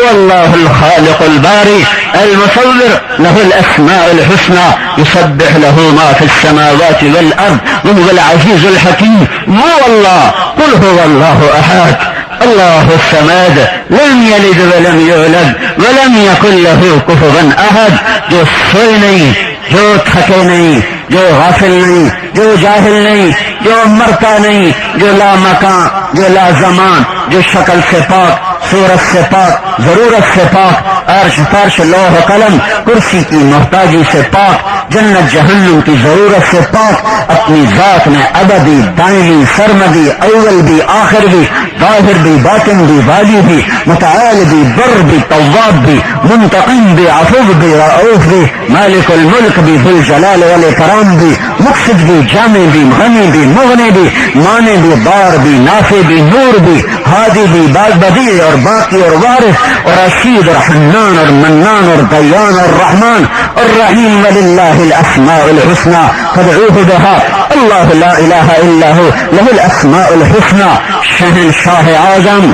هو الله الخالق الباري المصور له الأسماء الحسنى يسبح له ما في السماوات والأرض وهو العزيز الحكيم. هو الله قل هو الله أحد الله الصمد لم يلد ولم يولد ولم يكن له كفوا أحد. جو سوئے نہیں، جو تھکے نہیں، جو غافل نہیں، جو جاہل نہیں، جو مرتا نہیں، جو لا مکان، جو لا زمان، جو شکل سے پاک، صورت سے پاک، ضرورت سے پاک، عرش فرش لوح قلم کرسی کی محتاجی سے پاک، جنت جہنم کی ضرورت سے پاک، اپنی ذات میں ابدی دائمی سرمدی اول بھی آخر بھی ظاہر بھی باطن بھی والی بھی متعال بھی بر بھی تواب بھی منتقم بھی عفو بھی رؤوف بھی مالک الملک بھی ذو الجلال والاکرام بھی مقصد بھی جامع بھی غنی بھی مغنی بھی مانع بھی بار بھی نافع بھی نور بھی ہادی بھی بدیع اور باقی اور وارث اور رشید اور حنان اور منان اور دیان اور رحمان اور رحیم وللہ الاسماء الحسنى فادعوه بها اللہ لا الہ الا هو له الاسماء الحسنى. شہنشاہ اعظم،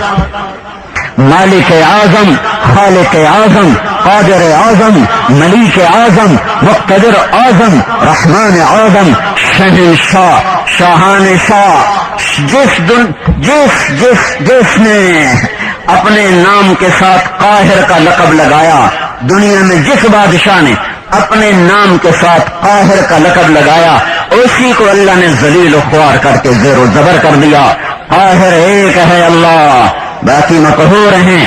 مالک اعظم، خالق اعظم، قادر اعظم، ملیک اعظم، مقتدر اعظم، رحمان اعظم، شہنشاہ، شاہان شاہ. جس نے اپنے نام کے ساتھ قاہر کا لقب لگایا، دنیا میں جس بادشاہ نے اپنے نام کے ساتھ قاہر کا لقب لگایا اسی کو اللہ نے ذلیل و خوار کر کے زیر و زبر کر دیا. قاہر ایک ہے اللہ، باقی مقہور ہیں.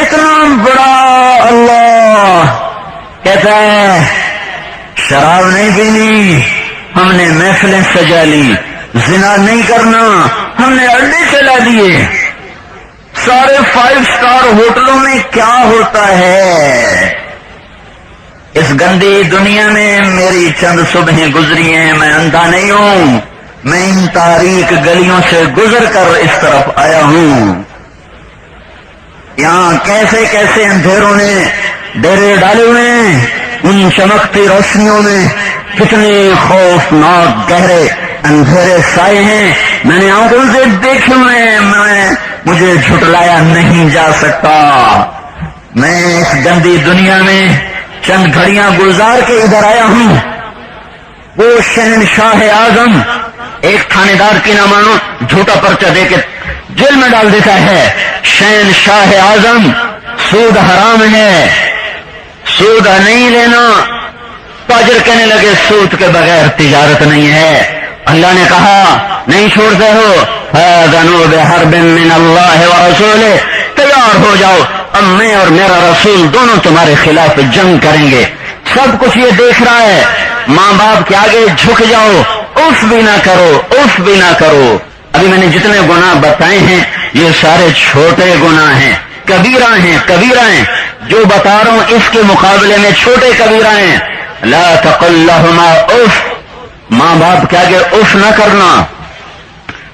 اتنا بڑا اللہ کہتا ہے شراب نہیں پینی، ہم نے محفلیں سجا لی، زنا نہیں کرنا، ہم نے اڈے چلا دیے. سارے 5 اسٹار ہوٹلوں میں کیا ہوتا ہے؟ اس گندی دنیا میں میری چند صبحیں گزری ہیں، میں اندھا نہیں ہوں، میں ان تاریک گلیوں سے گزر کر اس طرف آیا ہوں. یہاں کیسے کیسے اندھیروں نے ڈیرے ڈالے ہوئے ہیں، ان چمکتی روشنیوں میں کتنے خوفناک گہرے اندھیرے سائے ہیں. میں نے آنکھوں سے دیکھے ہوئے ہیں، مجھے جھٹلایا نہیں جا سکتا. میں اس گندی دنیا میں چند گھڑیاں گزار کے ادھر آیا ہوں. وہ شہنشاہ اعظم ایک تھانے دار کی نہ مانو جھوٹا پرچہ دے کے جیل میں ڈال دیتا ہے. شہنشاہ اعظم سود حرام ہے، سود نہیں لینا. تاجر کہنے لگے سود کے بغیر تجارت نہیں ہے. اللہ نے کہا نہیں چھوڑتے ہو، فَآذَنُوا بِحَرْبٍ مِّنَ اللَّهِ وَرَسُولِهِ، تیار ہو جاؤ، اب میں اور میرا رسول دونوں تمہارے خلاف جنگ کریں گے. سب کچھ یہ دیکھ رہا ہے. ماں باپ کے آگے جھک جاؤ، اف بھی نہ کرو، اف بھی نہ کرو. ابھی میں نے جتنے گناہ بتائے ہیں یہ سارے چھوٹے گناہ ہیں، کبیرہ ہیں، کبیرہ ہیں. جو بتا رہا ہوں اس کے مقابلے میں چھوٹے کبیرہ ہیں. لا تقل لهما اف، ماں باپ کے آگے اف نہ کرنا.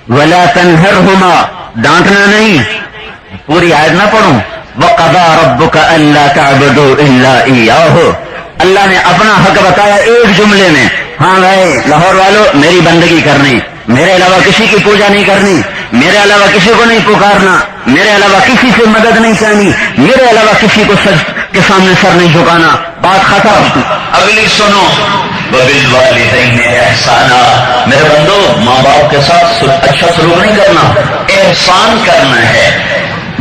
ولا تنہرهما، ڈانٹنا نہیں. پوری آیت نہ پڑھوں. وَقَضَى رَبُّكَ أَلَّا تَعْبُدُوا إِلَّا إِيَّاهُ، اللہ نے اپنا حق بتایا ایک جملے میں. ہاں بھائی لاہور والوں، میری بندگی کرنی، میرے علاوہ کسی کی پوجا نہیں کرنی، میرے علاوہ کسی کو نہیں پکارنا، میرے علاوہ کسی سے مدد نہیں چاہنی، میرے علاوہ کسی کو سر کے سامنے سر نہیں جھکانا. بات ختم. اگلی سنو. وَبِالْوَالِدَيْنِ إِحْسَانًا، میرے بندو ماں باپ کے ساتھ اچھا سلوک نہیں کرنا، احسان کرنا ہے.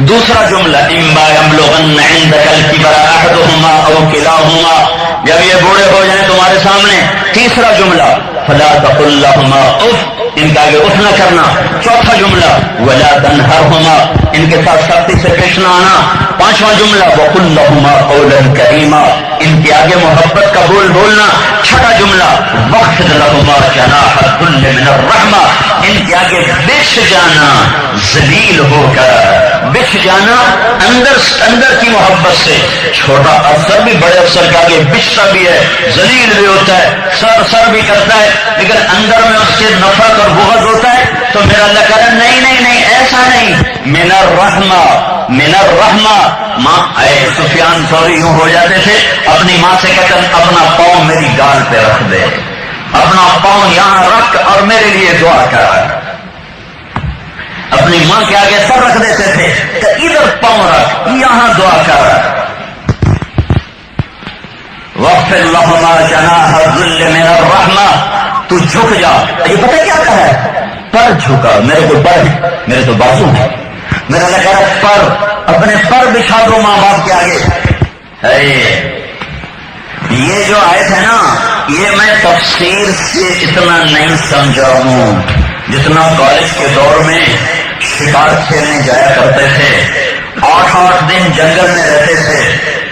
دوسرا جملہ اِمَّا يَبْلُغَنَّ عِندَكَ الْكِبَرَ أَحَدُهُمَا أَوْ كِلَاهُمَا، جب یہ بوڑھے ہو جائیں تمہارے سامنے. تیسرا جملہ فَلَا تَقُل لَّهُمَا أُفٍّ، ان کا آگے اف نہ کرنا. چوتھا جملہ وَلَا تَنْهَرْهُمَا، ان کے ساتھ سختی سے پیش نہ آنا. پانچواں جملہ وَقُل لَّهُمَا قَوْلًا كَرِيمًا، ان کے آگے محبت کا بول بولنا. چھٹا جملہ وَاخْفِضْ لَهُمَا جَنَاحَ الذُّلِّ مِنَ الرَّحْمَةِ، ان کے آگے بچ جانا، ذلیل ہو کر بچ جانا اندر کی محبت سے. چھوٹا افسر بھی بڑے افسر کے آگے بچتا بھی ہے، ذلیل بھی ہوتا ہے، سر بھی کرتا ہے، لیکن اندر میں اس سے نفرت اور بغض ہوتا ہے. تو میرا اللہ کہہ رہا نہیں نہیں نہیں ایسا نہیں. من الرحمہ، من الرحمہ. ماں اے سفیان ثوری یوں ہو جاتے تھے، اپنی ماں سے کہتے اپنا پاؤں میری گال پہ رکھ دے، اپنا پاؤں یہاں رکھ اور میرے لیے دعا کر. اپنی ماں کے آگے سر رکھ دیتے تھے کہ ادھر پاؤں رکھ، یہاں دعا کر. وَاخْفِضْ لَهُمَا جَنَاحَ الذُّلِّ مِنَ الرَّحْمَةِ، تو جھک جا. یہ پتہ کیا کہا ہے؟ پر جھکا. میرے کو پر ہے، میرے تو بازو ہے. میرا اللہ کہہ رہا ہے پر، اپنے پر بچھا دو ماں باپ کے آگے. یہ جو آیت ہے نا، یہ میں تفسیر سے اتنا نہیں سمجھا ہوں جتنا کالج کے دور میں شکار کھیلنے جایا کرتے تھے، 8 دن جنگل میں رہتے تھے،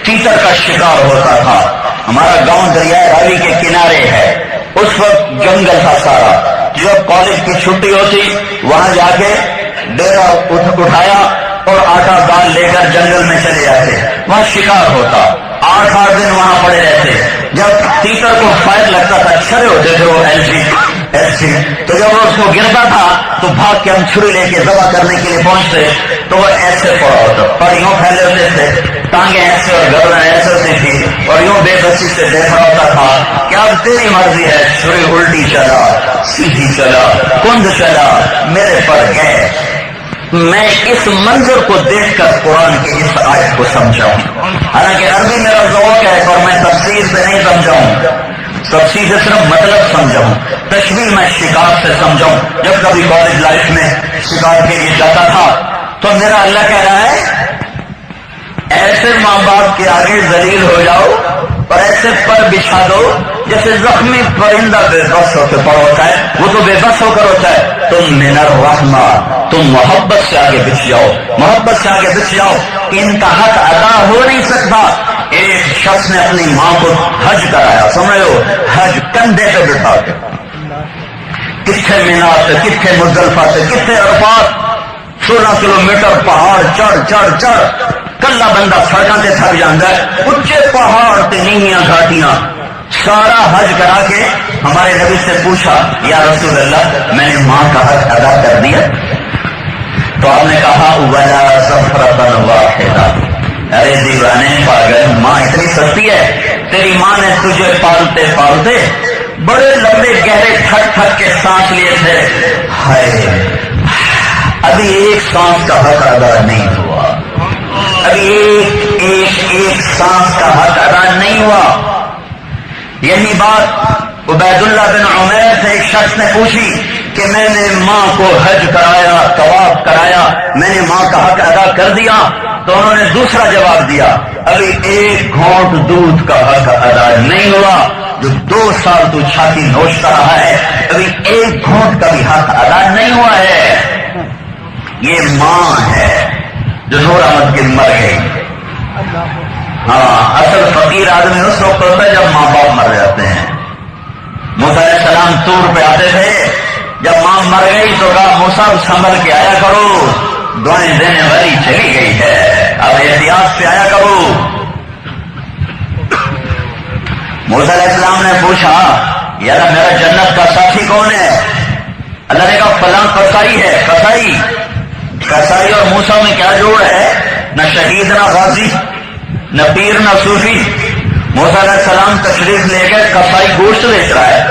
تیتر کا شکار ہوتا تھا. ہمارا گاؤں دریائے راوی کے کنارے ہے. اس وقت جنگل تھا سارا. جب کالج کی چھٹی ہوتی وہاں جا کے ڈیرا اٹھایا اور آٹا دال لے کر جنگل میں چلے جاتے. وہاں شکار ہوتا. 8 دن وہاں پڑے رہتے. جب تیتر کو فائر لگتا تھا، چھڑے ہوتے تھے وہ ایسی، تو جب وہ اس کو گرتا تھا تو بھاگ کے ہم چھری لے کے ذبح کرنے کے لیے پہنچتے تو وہ ایسے پڑا ہوتا، پر یوں پھیلے ہوتے تھے، ٹانگیں ایسے اور گردن ایسے ہوتی تھی، اور یوں بے بسی سے دیکھ رہا ہوتا تھا کہ اب تیری مرضی ہے. چھری الٹی چلا، سیدھی چلا، کند چلا، میرے پر گئے. میں اس منظر کو دیکھ کر قرآن کی اس آیت کو سمجھا ہوں. حالانکہ عربی میرا ذوق ہے اور میں تفسیر سے نہیں سمجھاؤں، تفسیر سے صرف مطلب سمجھاؤں، تشبیہ میں شکار سے سمجھاؤں. جب کبھی کالج لائف میں شکار کے لیے جاتا تھا تو میرا اللہ کہہ رہا ہے ایسے ماں باپ کے آگے ذلیل ہو جاؤ اور ایسے پر بچھا دو جیسے زخمی پرندہ بے بس ہو کے پر ہوتا ہے، وہ تو بے بس ہو کر ہوتا ہے. تم من الرحمہ، تم محبت سے آگے بچھ جاؤ، محبت سے آگے بچھ جاؤ. ان کا حق ادا ہو نہیں سکتا. ایک شخص نے اپنی ماں کو حج کرایا، سمجھو حج کندھے پہ بٹھا کے، کتنے مینار سے، کتنے مزدلفہ سے، کتنے عرفات، 16 کلومیٹر پہاڑ چڑھ کلا بندہ سڑکوں سے تھک جاتا ہے. اونچے پہاڑ تے نیویاں گھاٹیاں، سارا حج کرا کے ہمارے نبی سے پوچھا یا رسول اللہ میں نے ماں کا حق ادا کر دیا؟ تو آپ نے کہا ولا زفرۃ واحدہ. ارے دیوانے پاگل، ماں اتنی سستی ہے؟ تیری ماں نے تجھے پالتے پالتے بڑے لمبے گہرے تھک کے سانس لیے تھے. ہائے، ابھی ایک سانس کا حق ادا نہیں ہوا، ابھی ایک سانس کا حق ادا نہیں ہوا. یہی بات عبید اللہ بن عمیر سے ایک شخص نے پوچھی کہ میں نے ماں کو حج کرایا، طواف کرایا، میں نے ماں کا حق ادا کر دیا؟ تو انہوں نے دوسرا جواب دیا ابھی ایک گھونٹ دودھ کا حق ادا نہیں ہوا. جو 2 سال تو چھاتی نوچتا رہا ہے، ابھی ایک گھونٹ کا بھی حق ادا نہیں ہوا ہے. یہ ماں ہے جو نور احمد کی مر گئی. ہاں، اصل فقیر آدمی اس وقت ہوتا ہے جب ماں باپ مر جاتے ہیں. موسیٰ علیہ السلام طور پہ آتے تھے، جب ماں مر گئی تو کہا موسیٰ سنبھل کے آیا کرو، دعائیں دینے والی چلی گئی ہے، اب احتیاط سے آیا کرو. موسیٰ علیہ السلام نے پوچھا یار میرا جنت کا ساتھی کون ہے؟ اللہ نے کہا فلاں قصائی ہے. قصائی اور موسیٰ میں کیا جوڑ ہے؟ نہ شہید نہ غازی، نہ پیر نہ صوفی. موسیٰ علیہ السلام تشریف لے کے قصائی گوشت بیچ رہا ہے.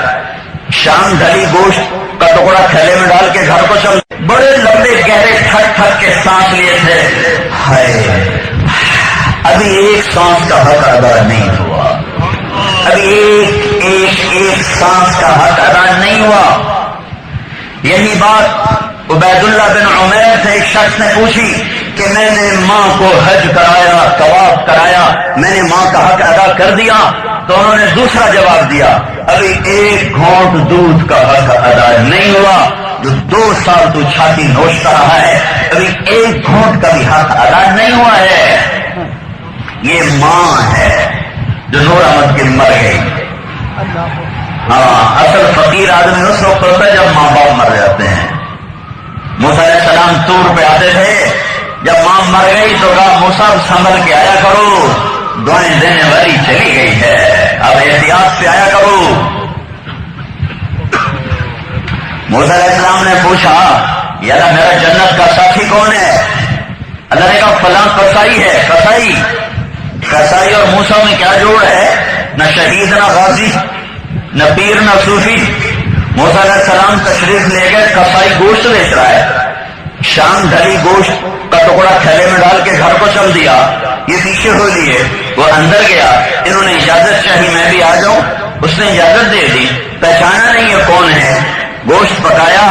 شام ڈھلی گوشت کا ٹکڑا تھیلے میں ڈال کے گھر کو چل. بڑے لمبے گہرے تھک کے سانس لیے تھے. ہائے، ابھی ایک سانس کا حق ادا نہیں ہوا، ابھی ایک سانس کا حق ادا نہیں ہوا. یہی بات عبید اللہ بن عمیر سے ایک شخص نے پوچھی کہ میں نے ماں کو حج کرایا، طواف کرایا، میں نے ماں کا حق ادا کر دیا؟ تو انہوں نے دوسرا جواب دیا ابھی ایک گھونٹ دودھ کا حق ادا نہیں ہوا. جو 2 سال تو چھاتی نوچتا رہا ہے، ابھی ایک گھونٹ کا بھی حق ادا نہیں ہوا ہے. یہ ماں ہے جو نور احمد کی مر گئی. ہاں، اصل فقیر آدمی اس وقت ہوتا ہے جب ماں باپ مر جاتے ہیں. موسیٰ علیہ السلام طور پہ آتے تھے، جب ماں مر گئی تو کہا موسیٰ سنبھل کے آیا کرو، دعائیں دینے والی چلی گئی ہے، اب احتیاط سے آیا کرو. موسیٰ علیہ السلام نے پوچھا یار میرا جنت کا ساتھی کون ہے؟ اللہ نے کہا فلاں قصائی ہے. قصائی اور موسیٰ میں کیا جوڑ ہے؟ نہ شہید نہ غازی، نہ پیر نہ صوفی. موسیٰ علیہ السلام تشریف لے کے قصائی گوشت بیچ رہا ہے. شام ڈھلی گوشت کا ٹکڑا تھیلے میں ڈال کے گھر کو چل دیا، یہ پیچھے ہو لیے، وہ اندر گیا، انہوں نے اجازت چاہی میں بھی آ جاؤں، اس نے اجازت دے دی، پہچانا نہیں ہے کون ہے، گوشت پکایا،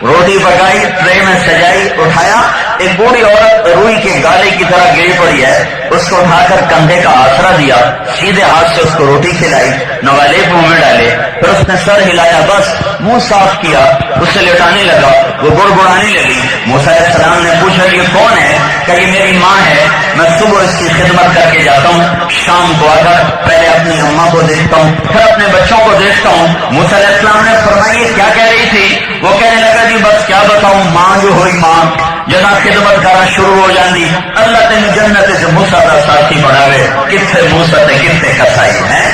روٹی پکائی، ٹرے میں سجائی، اٹھایا، ایک بوڑھی عورت روئی کے گالے کی طرح گری پڑی ہے، اس کو اٹھا کر کندھے کا آسرا دیا، سیدھے ہاتھ سے اس کو روٹی کھلائی، نوالے منہ میں ڈالے، پھر اس نے سر ہلایا، بس منہ صاف کیا، اسے لٹانے لگا، وہ گڑگڑانے لگی۔ موسیٰ علیہ السلام نے پوچھا یہ کون ہے؟ کہ یہ میری ماں ہے، میں صبح اس کی خدمت کر کے جاتا ہوں، شام کو آ کر پہلے اپنی اماں کو دیکھتا ہوں، پھر اپنے بچوں کو دیکھتا ہوں۔ موسیٰ علیہ السلام نے فرمایا یہ کیا کہہ رہی تھی؟ وہ کہنے لگا جی بس کیا بتاؤں، ماں جو ہوئی ماں جنا خدمت کرنا شروع ہو جاندی، اللہ تین جنت سے موسیٰ کا ساتھی بناوے، کتنے موسیٰ تے کتنے کسائی ہیں۔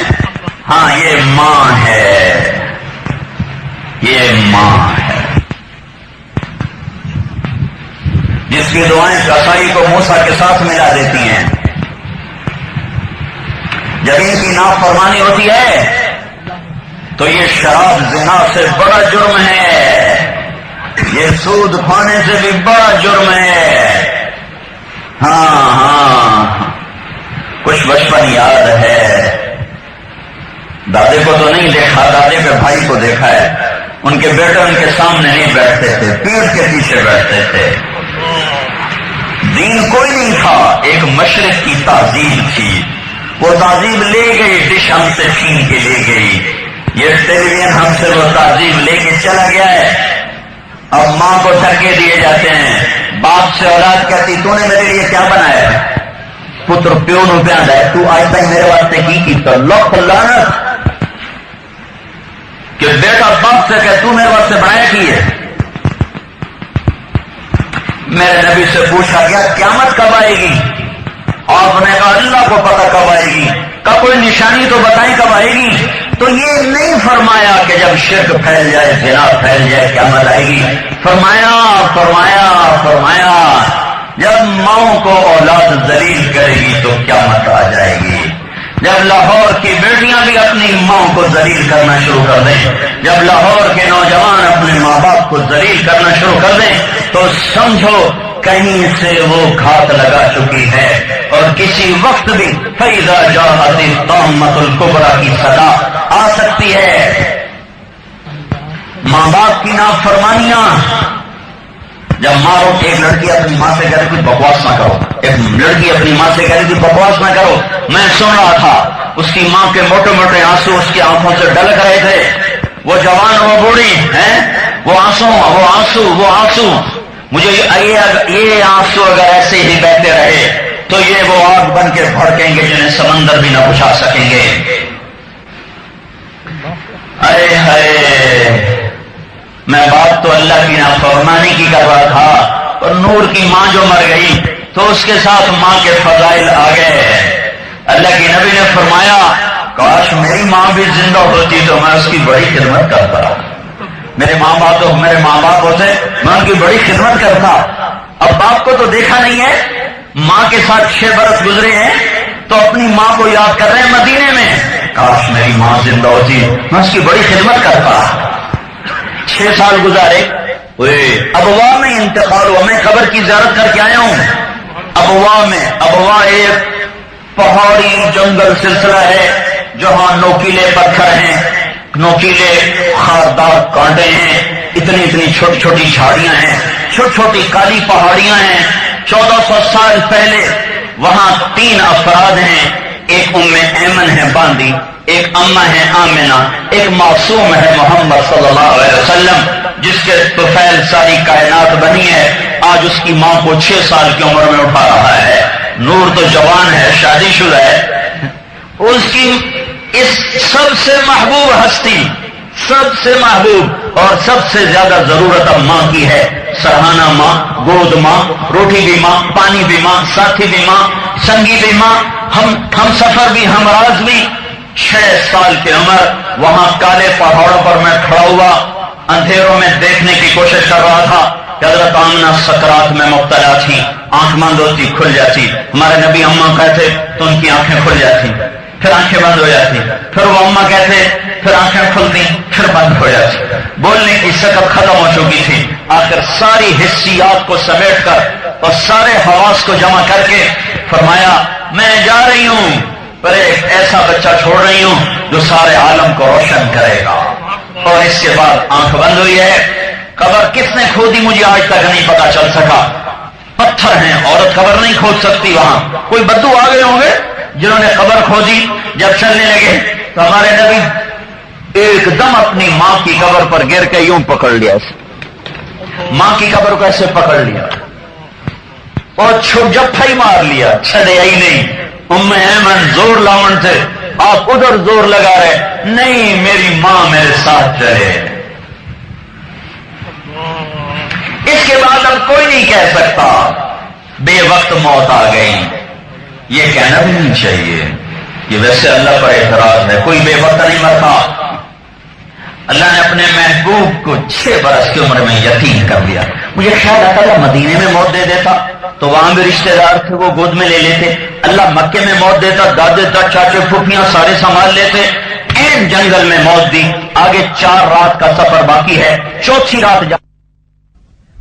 ہاں یہ ماں ہے، یہ ماں ہے جس کی دعائیں کسائی کو موسیٰ کے ساتھ ملا دیتی ہیں۔ جب ان کی نافرمانی ہوتی ہے تو یہ شراب زنا سے بڑا جرم ہے، یہ سود کھانے سے بھی بڑا جرم ہے۔ ہاں کچھ بچپن یاد ہے، دادے کو تو نہیں دیکھا، دادے کے بھائی کو دیکھا ہے، ان کے بیٹے ان کے سامنے نہیں بیٹھتے تھے، پیٹھ کے پیچھے بیٹھتے تھے، دین کوئی نہیں تھا، ایک مشرق کی تہذیب تھی، وہ تہذیب لے گئی، ڈش ہم سے چھین کے لے گئی، یہ ٹیلی ویژن ہم سے وہ تہذیب لے کے چلا گیا ہے۔ اب ماں کو دھکے دیے جاتے ہیں، باپ سے اولاد کہتی تو نے میرے لیے کیا بنایا ہے؟ پتر پیو نو پیاندا ہے، تو آج تک میرے واسطے کی کیتا؟ لکھ لعنت کہ بیٹا باپ سے کہ تو میرے واسطے بنایا کی ہے۔ میرے نبی سے پوچھا گیا قیامت کب آئے گی؟ آپ نے کہا اللہ کو پتہ کب آئے گی، کا کوئی نشانی تو بتائیں کب آئے گی؟ تو یہ نہیں فرمایا کہ جب شرک پھیل جائے، زنا پھیل جائے قیامت آئے گی، فرمایا جب ماؤں کو اولاد ذلیل کرے گی تو قیامت آ جائے گی۔ جب لاہور کی بیٹیاں بھی اپنی ماں کو ذلیل کرنا شروع کر دیں، جب لاہور کے نوجوان اپنے ماں باپ کو ذلیل کرنا شروع کر دیں تو سمجھو کہیں سے وہ گھات لگا چکی ہے، اور کسی وقت بھی فَإِذَا جَاءَتِ الطَّامَّةُ الْكُبْرىٰ کی صدا آ سکتی ہے۔ ماں باپ کی نافرمانیاں، جب ماں ایک لڑکی اپنی ماں سے کہہ رہی تھی بکواس نہ کرو، ایک لڑکی اپنی ماں سے کہہ رہی تھی بکواس نہ کرو، میں سن رہا تھا، اس کی ماں کے موٹے موٹے آنسو اس کی آنکھوں سے ڈلک رہے تھے، وہ جوان وہ بوڑھی ہیں، وہ آنسو مجھے یہ آنسو اگر ایسے ہی بہتے رہے تو یہ وہ آگ بن کے بھڑکیں گے جنہیں سمندر بھی نہ بجھا سکیں گے۔ ارے ہائے، میں بات تو اللہ کی نافرمانی کی کر رہا تھا، اور نور کی ماں جو مر گئی تو اس کے ساتھ ماں کے فضائل آ گئے۔ اللہ کے نبی نے فرمایا کاش میری ماں بھی زندہ ہوتی تو میں اس کی بڑی خدمت کرتا، میرے ماں باپ ہوتے میں ان کی بڑی خدمت کرتا۔ اب باپ کو تو دیکھا نہیں ہے، ماں کے ساتھ 6 برس گزرے ہیں تو اپنی ماں کو یاد کر رہے ہیں مدینے میں، کاش میری ماں زندہ ہوتی میں اس کی بڑی خدمت کرتا۔ 6 سال گزارے، ابوا میں انتقال ہوا، میں قبر کی زیارت کر کے آیا ہوں ابوا ایک پہاڑی جنگل سلسلہ ہے جہاں نوکیلے پتھر ہیں، نوکیلے خاردار کانٹے ہیں، اتنی چھوٹی چھوٹی جھاڑیاں ہیں، چھوٹی چھوٹی کالی پہاڑیاں ہیں۔ 1400 سال پہلے وہاں 3 افراد ہیں، ایک ایمن ہے باندی، ایک اماں ہے آمنہ، ایک معصوم ہے محمد صلی اللہ علیہ وسلم جس کے طفیل ساری کائنات بنی ہے۔ آج اس کی ماں کو 6 سال کی عمر میں اٹھا رہا ہے، نور تو جوان ہے، شادی شدہ ہے، اس کی اس سب سے محبوب ہستی، سب سے محبوب اور سب سے زیادہ ضرورت اب ماں کی ہے۔ سرہانہ ماں، گود ماں، روٹی بھی ماں، پانی بھی ماں، ساتھی بھی ماں، سنگی بھی ماں، ہم سفر بھی، ہمراز بھی۔ 6 سال کی عمر، وہاں کالے پہاڑوں پر میں کھڑا ہوا، اندھیروں میں دیکھنے کی کوشش کر رہا تھا کہ حضرت آمنہ سکرات میں مبتلا تھی، آنکھ بند ہوتی کھل جاتی، ہمارے نبی اماں کہتے تو ان کی آنکھیں کھل جاتی۔ پھر آنکھیں بند ہو جاتی، پھر وہ اما کہتے، پھر آنکھیں کھلتی، پھر بند ہو جاتی، بولنے کی سکت ختم ہو چکی تھی۔ آخر ساری حسیات کو سمیٹ کر اور سارے حواس کو جمع کر کے فرمایا میں جا رہی ہوں، پر ایک ایسا بچہ چھوڑ رہی ہوں جو سارے عالم کو روشن کرے گا۔ اور اس کے بعد آنکھ بند ہوئی ہے۔ قبر کس نے کھودی مجھے آج تک نہیں پتا چل سکا، پتھر ہیں، عورت قبر نہیں کھود سکتی، وہاں کوئی بدو آ گئے ہوں گے جنہوں نے قبر کھودی۔ جب چلنے لگے تو ہمارے نبی ایک دم اپنی ماں کی قبر پر گر کے یوں پکڑ لیا، ماں کی قبر کو ایسے پکڑ لیا اور جھپٹا ہی مار لیا، چھڑے ہی نہیں۔ ام ایمن زور لاؤن تھے، آپ ادھر زور لگا رہے، نہیں میری ماں میرے ساتھ چلے۔ اس کے بعد اب کوئی نہیں کہہ سکتا بے وقت موت آ گئی، یہ کہنا بھی نہیں چاہیے، یہ ویسے اللہ پر اعتراض ہے، کوئی بے وقت نہیں مرتا۔ اللہ نے اپنے محبوب کو 6 برس کی عمر میں یتیم کر دیا۔ مجھے خیال آتا اللہ مدینے میں موت دے دیتا تو وہاں بھی رشتہ دار تھے وہ گود میں لے لیتے، اللہ مکے میں موت دیتا دادے داد چاچے پھوپھیاں سارے سنبھال لیتے۔ این جنگل میں موت دی، آگے 4 رات کا سفر باقی ہے، 4تھی رات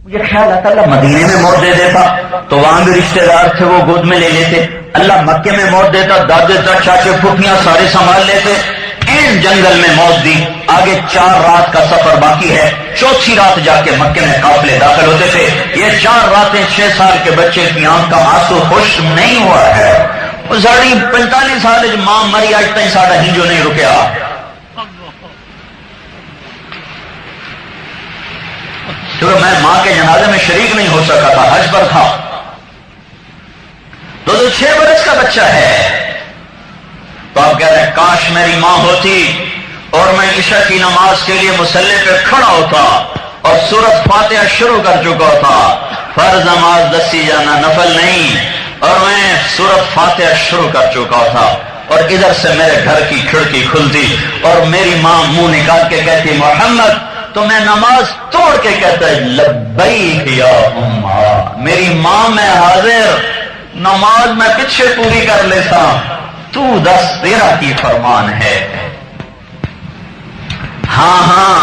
مجھے خیال آتا اللہ مدینے میں موت دے دیتا تو وہاں بھی رشتہ دار تھے وہ گود میں لے لیتے، اللہ مکے میں موت دیتا دادے داد چاچے پھوپھیاں سارے سنبھال لیتے۔ این جنگل میں موت دی، آگے 4 رات کا سفر باقی ہے، 4تھی رات جا کے مکے میں قافلے داخل ہوتے تھے۔ یہ 4 راتیں 6 سال کے بچے کی آنکھ کا آنسو خوش نہیں ہوا ہے۔ ساڑھی 45 سال ماں مری آج تک ساڑھا ہی جو نہیں رکیا۔ کیونکہ میں ماں کے جنازے میں شریک نہیں ہو سکا تھا، حج پر تھا، تو 6 برس کا بچہ ہے۔ تو آپ کہہ رہے ہیں کاش میری ماں ہوتی اور میں عشاء کی نماز کے لیے مصلی پہ کھڑا ہوتا اور سورت فاتحہ شروع کر چکا ہوتا، فرض نماز دسی جانا نفل نہیں، اور میں سورت فاتحہ شروع کر چکا ہوتا اور ادھر سے میرے گھر کی کھڑکی کھلتی اور میری ماں منہ نکال کے کہتی محمد، تو میں نماز توڑ کے کہتا ہے لبیک یا اماں، میری ماں میں حاضر، نماز میں پیچھے پوری کر لیتا، تو دس تیرا کی فرمان ہے۔ ہاں ہاں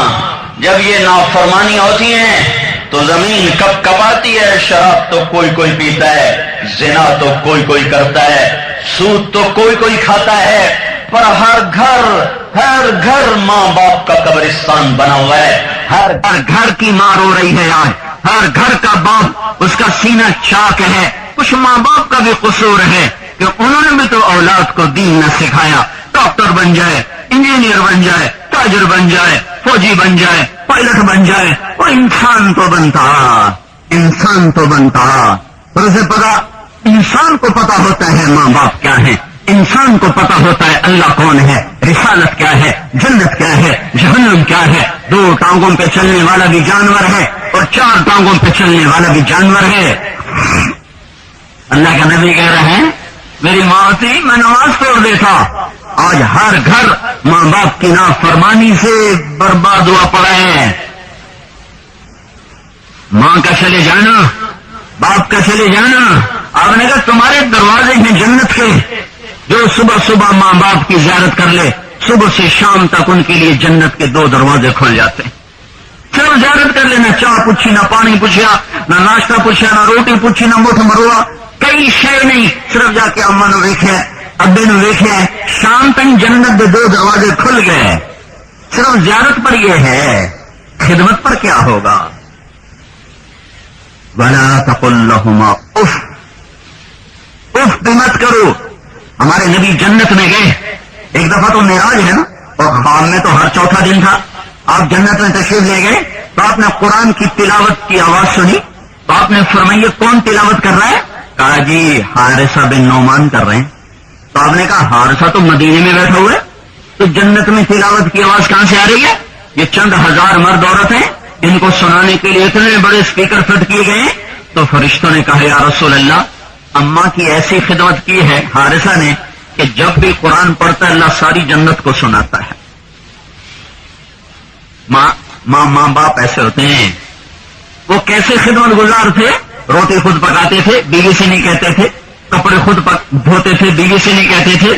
جب یہ نافرمانی ہوتی ہیں تو زمین کپ کپاتی ہے، شراب تو کوئی کوئی پیتا ہے، زنا تو کوئی کوئی کرتا ہے، سود تو کوئی کوئی کھاتا ہے، پر ہر گھر ماں باپ کا قبرستان بنا ہوا ہے۔ ہر گھر کی ماں رو رہی ہے آج، ہر گھر کا باپ اس کا سینہ چاک ہے۔ کچھ ماں باپ کا بھی قصور ہے کہ انہوں نے بھی تو اولاد کو دین نہ سکھایا، ڈاکٹر بن جائے، انجینئر بن جائے، تاجر بن جائے، فوجی بن جائے، پائلٹ بن جائے، وہ انسان تو بنتا، انسان تو بنتا۔ اور اسے پتا، انسان کو پتا ہوتا ہے ماں باپ کیا ہے، انسان کو پتا ہوتا ہے اللہ کون ہے، رسالت کیا ہے، جنت کیا ہے، جہنم کیا ہے۔ 2 ٹانگوں پہ چلنے والا بھی جانور ہے اور 4 ٹانگوں پہ چلنے والا بھی جانور ہے۔ اللہ کے نبی کہہ رہے ہیں میری ماں ہوتی میں نماز توڑ دیتا۔ آج ہر گھر ماں باپ کی نافرمانی سے برباد ہوا پڑا ہے۔ ماں کا چلے جانا، باپ کا چلے جانا، آپ نے کہا تمہارے دروازے ہیں جنت کے، جو صبح صبح ماں باپ کی زیارت کر لے، صبح سے شام تک ان کے لیے جنت کے 2 دروازے کھل جاتے ہیں۔ صرف زیارت کر لینا، چاہ پوچھی، نہ پانی پوچھا، نہ ناشتہ پوچھا، نہ روٹی پوچھی، نہ مٹھ مروا، کئی شے نہیں، صرف جا کے اما نو ویکھیا، ابے نو ویکھیا، شام تک جنت کے 2 دروازے کھل گئے۔ صرف زیارت پر یہ ہے، خدمت پر کیا ہوگا؟ وَلَا تَقُلْ لَهُمَا اُف، اف بھی مت کرو۔ ہمارے نبی جنت میں گئے، ایک دفعہ تو معراج ہے نا، اور خواب میں تو ہر 4تھا دن تھا، آپ جنت میں تشریف لے گئے تو آپ نے قرآن کی تلاوت کی آواز سنی تو آپ نے فرمایا کون تلاوت کر رہا ہے؟ کہا جی حارثہ بن نعمان کر رہے ہیں۔ تو آپ نے کہا حارثہ تو مدینے میں بیٹھا ہوا ہے، تو جنت میں تلاوت کی آواز کہاں سے آ رہی ہے؟ یہ چند ہزار مرد عورت ہیں، ان کو سنانے کے لیے اتنے بڑے اسپیکر فٹ کیے گئے ہیں۔ تو فرشتوں نے کہا یا رسول اللہ، اماں کی ایسی خدمت کی ہے حارثہ نے کہ جب بھی قرآن پڑھتا ہے اللہ ساری جنت کو سناتا ہے۔ ماں باپ ایسے ہوتے ہیں، وہ کیسے خدمت گزار تھے؟ روٹی خود پکاتے تھے، بیوی سے نہیں کہتے تھے، کپڑے خود دھوتے تھے، بیوی سے نہیں کہتے تھے،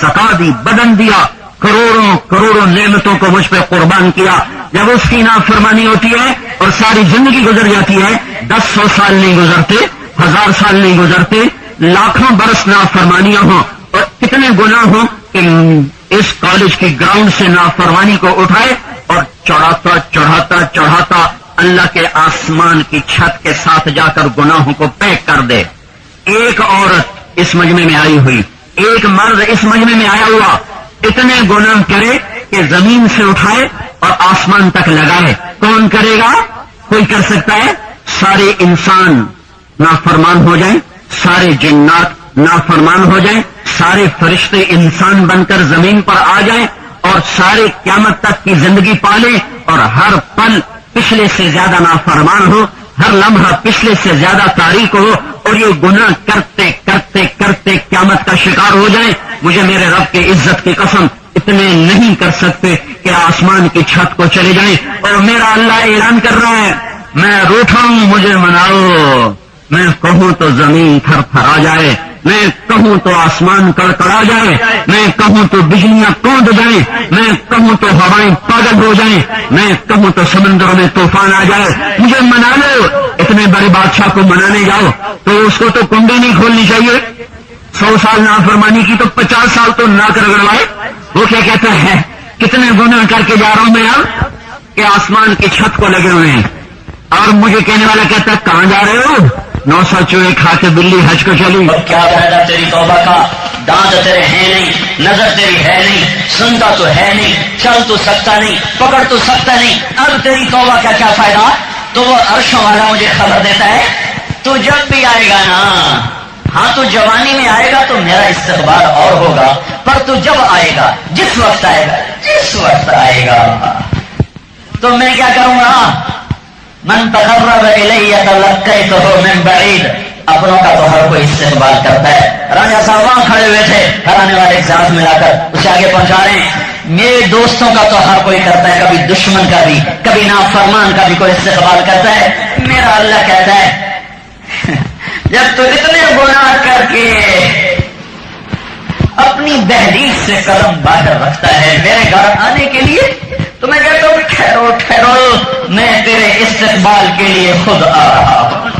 زکات دی، بدن دیا، کروڑوں کروڑوں نعمتوں کو مجھ پہ قربان کیا. جب اس کی نافرمانی ہوتی ہے اور ساری زندگی گزر جاتی ہے، 100 سال نہیں گزرتے، 1000 سال نہیں گزرتے، لاکھوں برس نافرمانیاں ہوں اور کتنے گناہ ہوں کہ اس کالج کی گراؤنڈ سے نافرمانی کو اٹھائے اور چڑھاتا چڑھاتا چڑھاتا اللہ کے آسمان کی چھت کے ساتھ جا کر گناہوں کو پیک کر دے. ایک عورت اس مجمع میں آئی ہوئی، ایک مرد اس مجمع میں آیا ہوا، اتنے گناہ کرے کہ زمین سے اٹھائے اور آسمان تک لگائے. کون کرے گا؟ کوئی کر سکتا ہے؟ سارے انسان نافرمان ہو جائیں، سارے جنات نافرمان ہو جائیں، سارے فرشتے انسان بن کر زمین پر آ جائیں اور سارے قیامت تک کی زندگی پالیں اور ہر پل پچھلے سے زیادہ نافرمان ہو، ہر لمحہ پچھلے سے زیادہ تاریک ہو اور یہ گناہ کرتے کرتے کرتے قیامت کا شکار ہو جائیں. مجھے میرے رب کی عزت کی قسم اتنے نہیں کر سکتے کہ آسمان کی چھت کو چلے جائیں اور میرا اللہ اعلان کر رہا ہے میں روٹھا ہوں مجھے مناؤ. میں کہوں تو زمین تھر تھر آ جائے، میں کہوں تو آسمان کڑکڑا جائے، میں کہوں تو بجلیاں کونپ جائیں، میں کہوں تو ہوائیں پاگل ہو جائیں، میں کہوں تو سمندروں میں طوفان آ جائے. مجھے منا لو. اتنے بڑے بادشاہ کو منانے جاؤ تو اس کو تو کنڈی نہیں کھولنی چاہیے. 100 سال نافرمانی کی تو 50 سال تو ناک رگڑوائے. وہ کیا کہتا ہے کتنے گناہ کر کے جا رہا ہوں میں اب کہ آسمان کی چھت کو لگے ہوئے ہیں. اور مجھے کہنے والا کہتا ہے کہاں جا رہے ہو؟ 900 چوہے کھا کے بلی حج کو چلی. کیا فائدہ تیری توبہ کا؟ دانت تیرے ہیں نہیں، نظر تیری ہے نہیں، سنتا تو ہے نہیں، چل تو سکتا نہیں، پکڑ تو سکتا نہیں، اب تیری توبہ کا کیا فائدہ؟ تو وہ عرشوں والا مجھے خبر دیتا ہے تو جب بھی آئے گا نا، ہاں تو جوانی میں آئے گا تو میرا استقبال اور ہوگا، پر تو جب آئے گا، جس وقت آئے گا، جس وقت آئے گا تو میں کیا کروں گا؟ من تقرب الی تلقیتہ من بعید. اپنوں کا تو ہر کوئی استقبال کرتا ہے. راجا صاحب وہاں کھڑے ہوئے تھے، ہرانے والے ایک ساتھ ملا کر اسے آگے پہنچا رہے ہیں. میرے دوستوں کا تو ہر کوئی کرتا ہے، کبھی دشمن کا بھی، کبھی نافرمان کا بھی کوئی استقبال کرتا ہے. میرا اللہ کہتا ہے جب تو اتنے گناہ کر کے اپنی دہلیز سے قدم باہر رکھتا ہے میرے گھر آنے کے لیے تو میں کہتا ہوں ٹھہرو ٹھہرو، میں تیرے استقبال کے لیے خود آ رہا ہوں.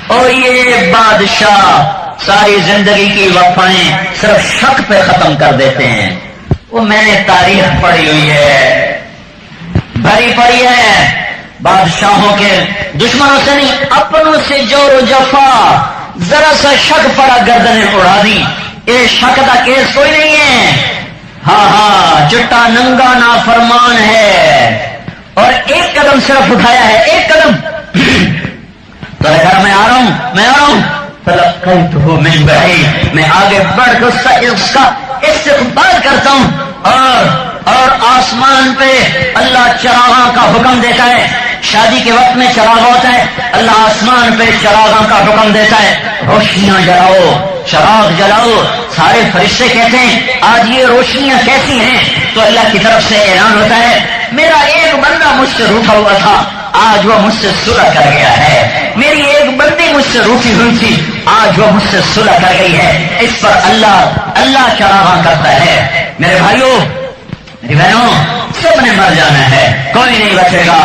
اور یہ بادشاہ ساری زندگی کی وفائیں صرف شک پہ ختم کر دیتے ہیں. وہ میں نے تاریخ پڑھی ہوئی ہے، بھری پڑھی ہے. بادشاہوں کے دشمنوں سے نہیں، اپنوں سے جور و جفا، ذرا سا شک پڑا گردنیں اڑا دی. یہ شک کا کیس کوئی نہیں ہے. ہاں ہاں چٹا ننگا نافرمان ہے اور ایک قدم صرف اٹھایا ہے، ایک قدم. تو گھر میں آ رہا ہوں، میں آ رہا ہوں، تلقیتہ من بعید. میں آگے بڑھ کر اس کا استقبال کرتا ہوں اور آسمان پہ اللہ چراغاں کا حکم دیتا ہے. شادی کے وقت میں چراغ ہوتا ہے، اللہ آسمان پہ چراغاں کا حکم دیتا ہے، روشنیاں جلاؤ، چراغ جلاؤ. سارے فرشتے کہتے ہیں آج یہ روشنیاں کیسی ہیں؟ تو اللہ کی طرف سے اعلان ہوتا ہے میرا ایک بندہ مجھ سے روٹھا ہوا تھا، آج وہ مجھ سے صلح کر گیا ہے. میری ایک بندی مجھ سے روٹھی ہوئی تھی، آج وہ مجھ سے صلح کر گئی ہے. اس پر اللہ چراغاں کرتا ہے. میرے بھائیوں، میری بہنوں، سب نے مر جانا ہے، کوئی نہیں بچے گا،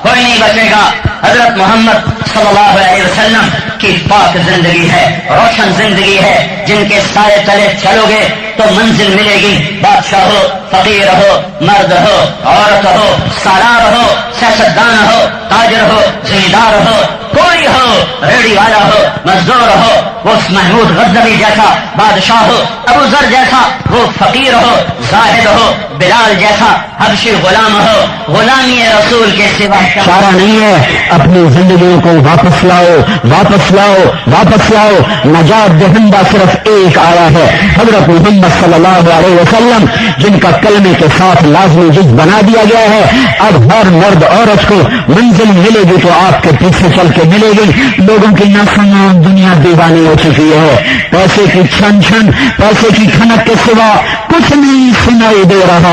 کوئی نہیں بچے گا. حضرت محمد صلی اللہ علیہ وسلم کی پاک زندگی ہے، روشن زندگی ہے، جن کے سارے تلے چلو گے تو منزل ملے گی. بادشاہ ہو، فقیر ہو، مرد ہو، عورت ہو، سالار ہو، سیاستدان ہو، تاجر ہو، زمیندار ہو، کوئی ہو، ریڑھی والا ہو، مزدور ہو، وہ محمود غزنوی جیسا بادشاہ ہو، ابو ذر جیسا وہ فقیر ہو، زاہد ہو، بلال جیسا حبشی غلام ہو، غلامی رسول کے سوا چارہ نہیں ہے. اپنی زندگیوں کو واپس لاؤ، واپس لاؤ، واپس لاؤ. نجات دہندہ صرف ایک آیا ہے، حضرت محمد صلی اللہ علیہ وسلم، جن کا کلمے کے ساتھ لازمی جز بنا دیا گیا ہے. اب ہر مرد عورت کو منزل ملے گی تو آپ کے پیچھے چل کے ملے گی. لوگوں کی نسلوں دنیا دیوانی ہو چکی ہے. پیسے کی چھن چھن، پیسے کی کھنک کے سوا کچھ نہیں سنائی دے رہا.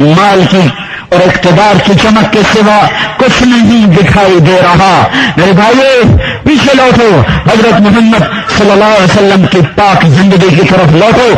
مال کی اور اقتدار کی چمک کے سوا کچھ نہیں دکھائی دے رہا۔ میرے بھائیو پیچھے لوٹو، حضرت محمد صلی اللہ علیہ وسلم کی پاک زندگی کی طرف لوٹو،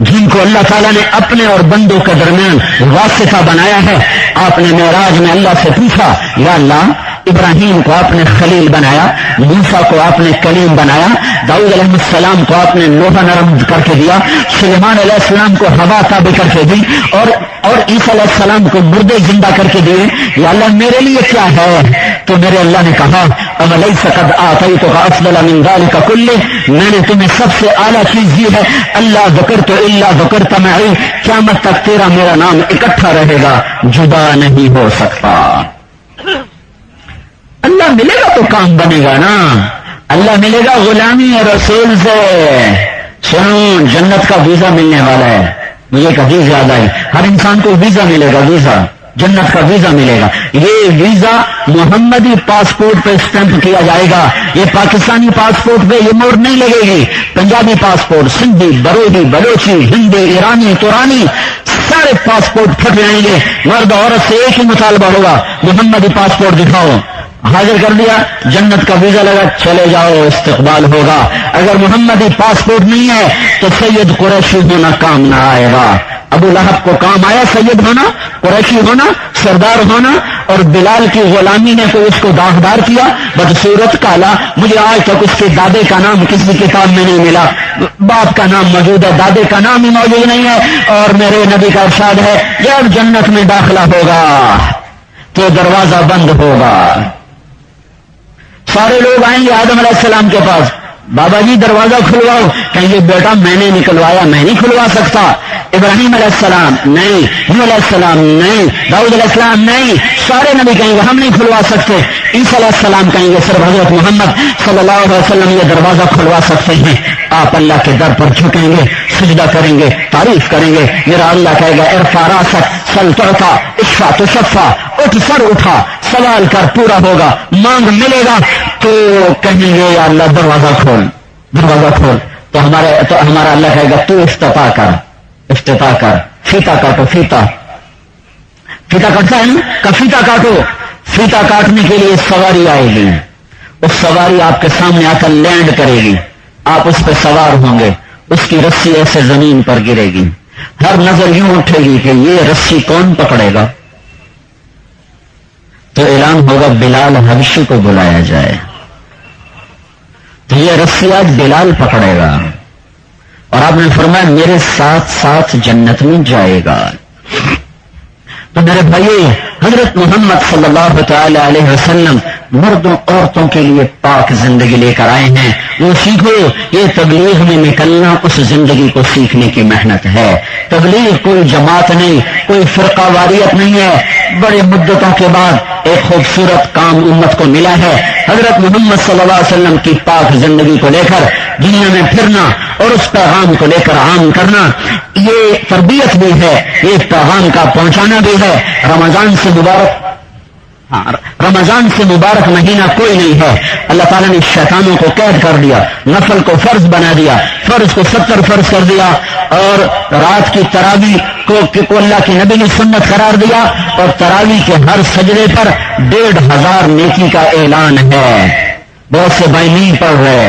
جن کو اللہ تعالیٰ نے اپنے اور بندوں کے درمیان واسطہ بنایا ہے۔ آپ نے معراج میں اللہ سے پوچھا، یا اللہ ابراہیم کو آپ نے خلیل بنایا، موسیٰ کو آپ نے کلیم بنایا، داؤد علیہ السلام کو آپ نے لوہا نرم کر کے دیا، سلیمان علیہ السلام کو ہوا تابع کر کے دی، اور عیسیٰ علیہ السلام کو مردے زندہ کر کے دیے، یا اللہ میرے لیے کیا ہے؟ تو میرے اللہ نے کہا، اَوَلَيْسَ قَدْ آتَيْتُكَ أَفْضَلَ مِنْ ذَلِكَ كُلِّهِ، میں نے تمہیں سب سے اعلیٰ چیز دی ہے، اللہ ذکرت الا ذکرت معی، قیامت تک تیرا میرا نام اکٹھا رہے گا، جدا نہیں ہو سکتا۔ اللہ ملے گا تو کام بنے گا نا، اللہ ملے گا غلامی رسول سے۔ سنو، جنت کا ویزا ملنے والا ہے، مجھے ایک حدیث یاد آئی، ہر انسان کو ویزا ملے گا، ویزا جنت کا ویزا ملے گا۔ یہ ویزا محمدی پاسپورٹ پہ اسٹمپ کیا جائے گا، یہ پاکستانی پاسپورٹ پہ یہ مور نہیں لگے گی، پنجابی پاسپورٹ، سندھی، بروڈی، بلوچی، ہندی، ایرانی، تورانی، سارے پاسپورٹ پھٹ جائیں گے، مرد عورت سے ایک ہی مطالبہ ہوگا، محمدی پاسپورٹ دکھاؤ، حاضر کر دیا، جنت کا ویزا لگا، چلے جاؤ، استقبال ہوگا۔ اگر محمدی پاسپورٹ نہیں ہے تو سید قریشی ہونا کام نہ آئے گا۔ ابو لہب کو کام آیا سید ہونا، قریشی ہونا، سردار ہونا، اور بلال کی غلامی نے کوئی اس کو داغدار کیا، بدصورت کالا۔ مجھے آج تک اس کے دادے کا نام کسی کتاب میں نہیں ملا، باپ کا نام موجود ہے، دادے کا نام ہی موجود نہیں ہے، اور میرے نبی کا ارشاد ہے جب جنت میں داخلہ ہوگا تو دروازہ بند ہوگا، سارے لوگ آئیں گے آدم علیہ السلام کے پاس، بابا جی دروازہ کھلواؤ، کہیں گے بیٹا میں نے نکلوایا، میں نہیں کھلوا سکتا۔ ابراہیم علیہ السلام نہیں، نوح علیہ السلام نہیں، داؤد علیہ السلام نہیں، سارے نبی کہیں گے ہم نہیں کھلوا سکتے۔ عیسیٰ علیہ السلام کہیں گے صرف حضرت محمد صلی اللہ علیہ وسلم یہ دروازہ کھلوا سکتے ہیں۔ آپ اللہ کے در پر جھکیں گے، سجدہ کریں گے، تعریف کریں گے، میرا اللہ کہے گا ارفع راسک سل تعطا اشفع تشفع، اٹھ سر اٹھا، سوال کر پورا ہوگا، مانگ ملے گا۔ تو کہیں گے یا اللہ دروازہ کھول، دروازہ کھول، تو ہمارا اللہ کہے گا تو افتتاح کر، افتتاح کر، فیتا کاٹو، فیتا کٹتا ہے نا، کا فیتا کاٹو۔ فیتا کاٹنے کے لیے سواری آئے گی، اس سواری آپ کے سامنے آ کر لینڈ کرے گی، آپ اس پہ سوار ہوں گے، اس کی رسی ایسے زمین پر گرے گی، ہر نظر یوں اٹھے گی کہ یہ رسی کون پکڑے گا، تو اعلان ہوگا بلال حبشی کو بلایا جائے، تو یہ رسی آج بلال پکڑے گا، اور آپ نے فرمایا میرے ساتھ ساتھ جنت میں جائے گا۔ تو میرے بھائی حضرت محمد صلی اللہ تعالی علیہ وسلم مردوں عورتوں کے لیے پاک زندگی لے کر آئے ہیں، وہ سیکھو۔ یہ تبلیغ میں نکلنا اس زندگی کو سیکھنے کی محنت ہے۔ تبلیغ کوئی جماعت نہیں، کوئی فرقہ واریت نہیں ہے، بڑے مدتوں کے بعد ایک خوبصورت کام امت کو ملا ہے، حضرت محمد صلی اللہ علیہ وسلم کی پاک زندگی کو لے کر دنیا میں پھرنا اور اس پیغام کو لے کر عام کرنا، یہ تربیت بھی ہے، یہ پیغام کا پہنچانا بھی ہے۔ رمضان سے مبارک مہینہ کوئی نہیں ہے، اللہ تعالیٰ نے شیطانوں کو قید کر دیا، نفل کو فرض بنا دیا، فرض کو 70 فرض کر دیا، اور رات کی تراویح کو اللہ کے نبی نے سنت قرار دیا، اور تراویح کے ہر سجدے پر 1500 نیکی کا اعلان ہے۔ بہت سے بھائی نہیں پڑھ رہے،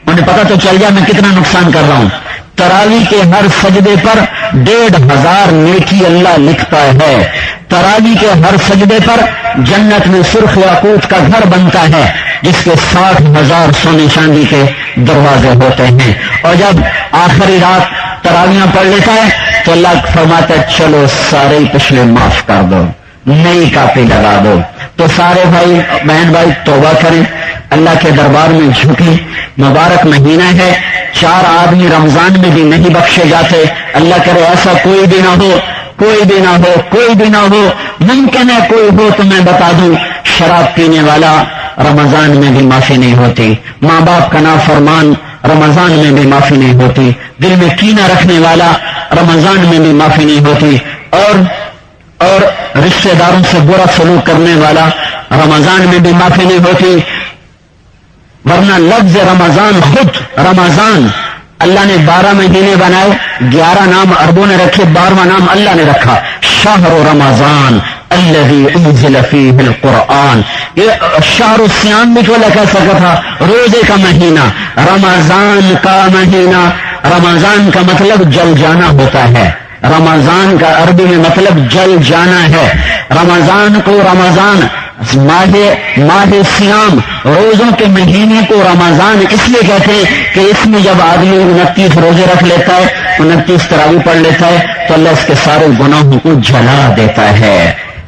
انہیں پتہ تو چل جائے میں کتنا نقصان کر رہا ہوں۔ تراویح کے ہر سجدے پر 1500 نیکی اللہ لکھتا ہے۔ تراویح کے ہر سجدے پر جنت میں سرخ یاقوت کا گھر بنتا ہے جس کے 60,000 سونے چاندی کے دروازے ہوتے ہیں، اور جب آخری رات تراویح پڑھ لیتا ہے تو اللہ فرماتا ہے چلو سارے پچھلے معاف کر دو، نئی کاپی لگا دو۔ تو سارے بھائی بہن بھائی توبہ کریں، اللہ کے دربار میں جھکیں، مبارک مہینہ ہے، 4 آدمی رمضان میں بھی نہیں بخشے جاتے، اللہ کرے ایسا کوئی بھی نہ ہو، کوئی بھی نہ ہو، کوئی بھی نہ ہو، ممکن ہے کوئی ہو تو میں بتا دوں، شراب پینے والا رمضان میں بھی معافی نہیں ہوتی، ماں باپ کا نافرمان رمضان میں بھی معافی نہیں ہوتی، دل میں کینہ رکھنے والا رمضان میں بھی معافی نہیں ہوتی، اور رشتہ داروں سے برا سلوک کرنے والا رمضان میں بھی معافی نہیں ہوتی، ورنہ لفظ رمضان خود رمضان اللہ نے 12 مہینے بنائے، 11 نام عربوں نے رکھے، 12واں نام اللہ نے رکھا۔ شہر رمضان الذی انزل فیہ القرآن. یہ شہر الصیام بھی تو لکھا سکا تھا، روزے کا مہینہ، رمضان کا مہینہ. رمضان کا مطلب جل جانا ہوتا ہے. رمضان کا عربی میں مطلب جل جانا ہے. رمضان کو رمضان ماہ سیام، روزوں کے مہینے کو رمضان اس لیے کہتے ہیں کہ اس میں جب آدمی 29 روزے رکھ لیتا ہے، 29 تراویح پڑھ لیتا ہے تو اللہ اس کے سارے گناہوں کو جلا دیتا ہے.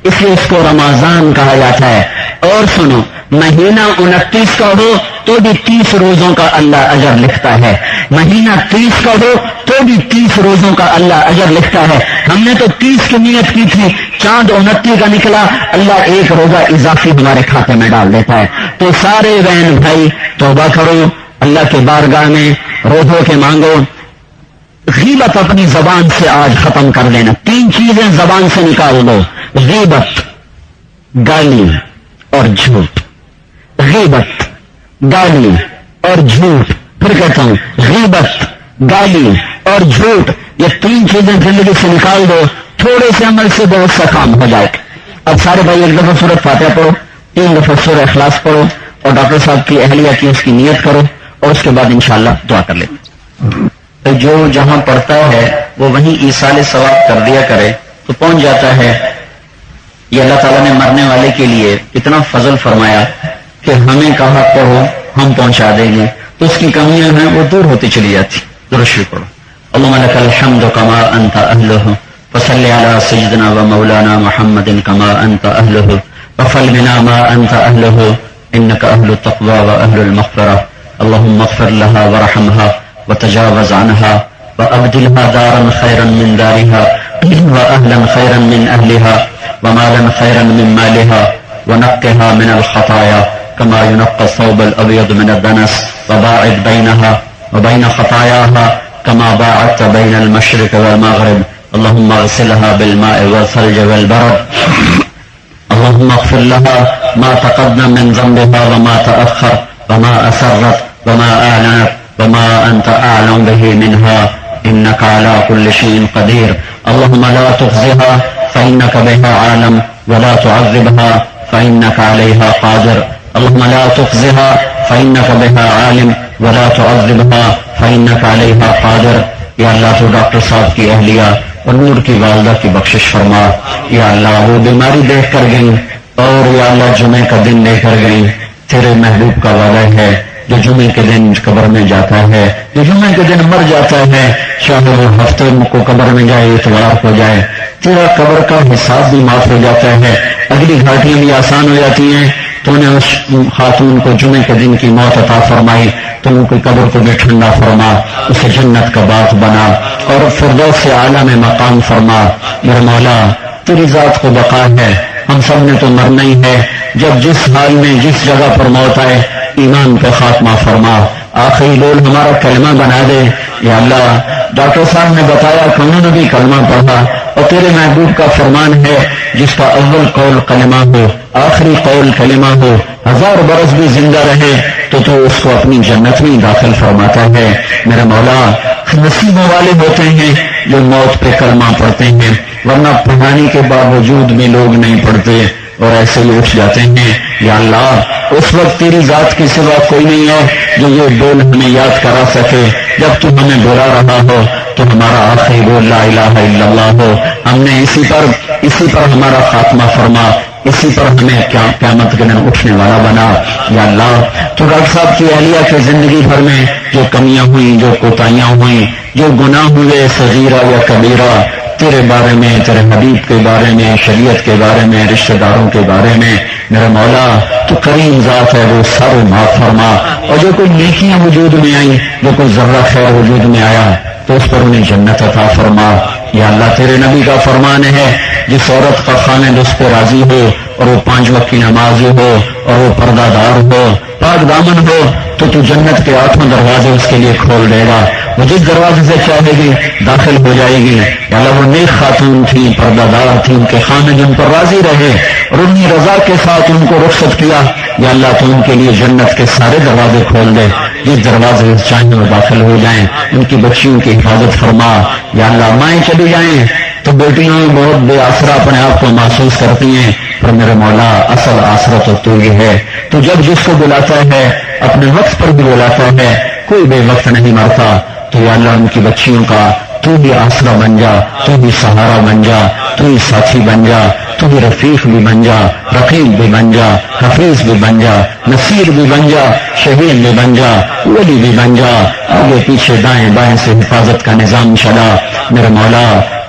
اس لیے اس کو رمضان کہا جاتا ہے. اور سنو، مہینہ 29 کا ہو تو بھی 30 روزوں کا اللہ اجر لکھتا ہے. مہینہ 30 کا ہو تو بھی 30 روزوں کا اللہ اجر لکھتا ہے. ہم نے تو 30 کی نیت کی تھی، چاند 29 کا نکلا، اللہ ایک روزہ اضافی ہمارے کھاتے میں ڈال دیتا ہے. تو سارے بہن بھائی توبہ کرو، اللہ کے بارگاہ میں رو دھو کے مانگو. غیبت اپنی زبان سے آج ختم کر دینا. 3 چیزیں زبان سے نکال دو: غیبت، گالی اور جھوٹ. غیبت، گالی اور جھوٹ. پھر کہتا ہوں، غیبت، گالی اور جھوٹ، یہ 3 چیزیں زندگی سے نکال دو، تھوڑے سے عمل سے بہت سا کام ہو جائے. اب سارے بھائی ایک دفعہ سورۃ فاتحہ پڑھو، 3 دفعہ سورہ اخلاص پڑھو، اور ڈاکٹر صاحب کی اہلیہ کی اس کی نیت کرو، اور اس کے بعد انشاءاللہ دعا کر لیں. جو جہاں پڑھتا ہے وہ وہیں ایصال ثواب کر دیا کرے تو پہنچ جاتا ہے. یہ اللہ تعالیٰ نے مرنے والے کے لیے اتنا فضل فرمایا کہ ہمیں کہا پڑھو، ہم پہنچا دیں گے، تو اس کی کمیاں ہیں وہ دور ہوتی چلی جاتی. درود شریف پڑھو. اللهم لك الحمد كما انت اهله فصل على سيدنا ومولانا محمد كما انت اهله وفل بنا ما انت اهله انك اهل التقوى واهل المغفرة. اللهم اغفر لها وارحمها وتجاوز عنها وابدلها دارا خيرا من دارها واهلا خيرا من اهلها ومالا خيرا من مالها ونقها من الخطايا كما ينقى الثوب الابيض من الدنس وباعد بينها وبين خطاياها كما باعدت بين المشرق والمغرب. اللهم اغسلها بالماء والثلج والبرد. اللهم اغفر لها ما تقدم من ذنبها وما تأخر وما أسرت وما أعلنت وما أنت أعلم به منها إنك على كل شيء قدير. اللهم لا تخزها فإنك بها عالم ولا تعذبها فإنك عليها قادر. اللهم لا تخزها فإنك بها عالم ولا تعذبها فإنك عليها قادر. یا اللہ تو ڈاکٹر صاحب کی اہلیہ اور نور کی والدہ کی بخشش فرما. یا اللہ وہ بیماری دیکھ کر گئی اور یا اللہ جمعے کا دن لے کر گئی. تیرے محبوب کا وعدہ ہے جو جمعے کے دن قبر میں جاتا ہے، جو جمعے کے دن مر جاتا ہے، چاہے وہ ہفتے کو قبر میں جائے، اتوار کو جائے، تیرا قبر کا حساب بھی معاف ہو جاتا ہے، اگلی گھاٹیاں بھی آسان ہو جاتی ہیں. تو نے اس خاتون کو جمعے کے دن کی موت عطا فرمائی، تو ان کی قبر کو بھی ٹھنڈا فرما، اسے جنت کا باغ بنا اور فردوس سے اعلیٰ میں مقام فرما. میرے مولا تیری ذات کو بقا ہے، ہم سب نے تو مرنا ہی ہے. جب جس حال میں جس جگہ پر موت آئے ایمان پہ خاتمہ فرما، آخری بول ہمارا کلمہ بنا دے. یا اللہ ڈاکٹر صاحب نے بتایا کہ انہوں نے بھی کلمہ پڑھا، اور تیرے محبوب کا فرمان ہے جس کا اول قول کلمہ ہو، آخری قول کلمہ ہو، 1000 برس بھی زندہ رہے تو اس کو اپنی جنت میں داخل فرماتا ہے. میرے مولا نصیبوں والے ہوتے ہیں جو موت پہ کلمہ پڑھتے ہیں، ورنہ پڑھانے کے باوجود بھی لوگ نہیں پڑھتے اور ایسے ہی اٹھ جاتے ہیں. یا اللہ اس وقت تیری ذات کے سوا کوئی نہیں ہے جو یہ بول ہمیں یاد کرا سکے. جب تو ہمیں بلا رہا ہو تو ہمارا آخری بول لا الہ الا اللہ ہو. ہم نے اسی پر ہمارا خاتمہ فرما، اسی پر ہمیں قیامت کے دن اٹھنے والا بنا. یا اللہ تو ڈاکٹر صاحب کی اہلیہ کی زندگی بھر میں جو کمیاں ہوئیں، جو کوتاہیاں ہوئیں، جو گناہ ہوئے صغیرہ یا کبیرہ، تیرے بارے میں، تیرے حبیب کے بارے میں، شریعت کے بارے میں، رشتہ داروں کے بارے میں، میرا مولا تو کریم ذات ہے، وہ سارے معاف فرما. اور جو کوئی نیکیاں وجود میں آئیں، جو کوئی ذرہ خیر وجود میں آیا تو اس پر انہیں جنت عطا فرما. یا اللہ تیرے نبی کا فرمان ہے جس عورت کا خامد اس پہ راضی ہو اور وہ 5 وقت کی نمازی ہو اور وہ پردہ دار ہو، پاک دامن ہو، تو جنت کے 8 دروازے اس کے لیے کھول دے گا. وہ جس دروازے سے چاہے گی داخل ہو جائے گی. یا اللہ وہ نیک خاتون تھی، پردہ دار تھی، ان کے خامد ان پر راضی رہے اور انہی رضا کے ساتھ ان کو رخصت کیا. یا اللہ تو ان کے لیے جنت کے سارے دروازے کھول دے، جس دروازے سے چاہیں وہ داخل ہو جائیں. ان کی بچیوں کی حفاظت فرما. یا اللہ مائیں چلی جائیں تو بیٹیاں بہت بے آسرا اپنے آپ کو محسوس کرتی ہیں، پر میرے مولا اصل آسرا تو یہ ہے، تو جب جس کو بلاتا ہے اپنے وقت پر بھی بلاتا ہے، کوئی بے وقت نہیں مرتا، تو یا اللہ ان کی بچیوں کا تو بھی آسرا بن جا، تو بھی سہارا بن جا، تو بھی ساتھی بن جا، تو بھی رفیق بھی بن جا، رقیب بھی بن جا، حفیظ بھی بن جا، نصیر بھی بن جا، شہید بھی بن جا، ولی بھی بن جا، آگے پیچھے دائیں بائیں سے حفاظت کا نظام چلا۔ میرے مولا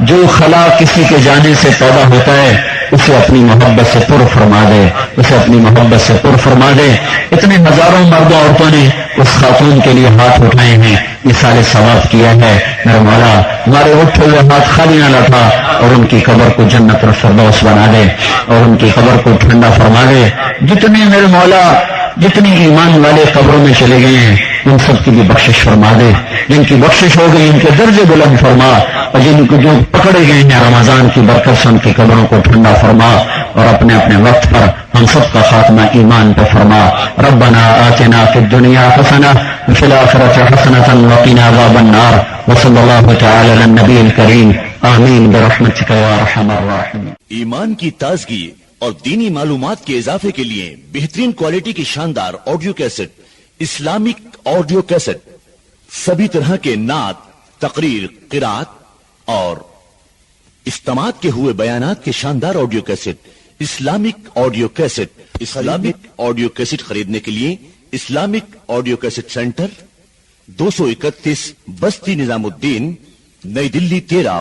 جو خلا کسی کے جانے سے پیدا ہوتا ہے اسے اپنی محبت سے پر فرما دے، اسے اپنی محبت سے پر فرما دے۔ اتنے ہزاروں مرد عورتوں نے اس خاتون کے لیے ہاتھ اٹھائے ہیں، مثال ثواب کیا ہے۔ میرے مولا ہمارے اٹھے ہوئے ہاتھ خالی نہ لٹا، اور ان کی قبر کو جنت الفردوس بنا دے، اور ان کی قبر کو ٹھنڈا فرما دے۔ جتنے میرے مولا جتنے ایمان والے قبروں میں چلے گئے ہیں ان سب کی بھی بخشش فرما دے، جن کی بخشش ہو گئی ان کے درجے بلند فرما، اور جن کو جو پکڑے گئے ہیں رمضان کی برکت سے ان کی قبروں کو ٹھنڈا فرما، اور اپنے اپنے وقت پر ہم سب کا خاتمہ ایمان پہ فرما۔ ربنا آتنا فی الدنیا حسنہ وفی الآخرۃ حسنۃ وقنا عذاب النار، وصلی اللہ تعالی علی النبی الکریم، آمین برحمتک یا ارحم الراحمین۔ ایمان کی تازگی اور دینی معلومات کے اضافے کے لیے بہترین کوالٹی کی شاندار audio cassette, Islamic audio cassette, سبھی طرح کے نعت، تقریر، قرات اور استماعت کے ہوئے بیانات کے شاندار audio cassette, Islamic audio cassette. Islamic audio cassette خریدنے کے لیے اسلامک آڈیو کیسٹ سینٹر 231 بستی نظام الدین، نئی دلی 13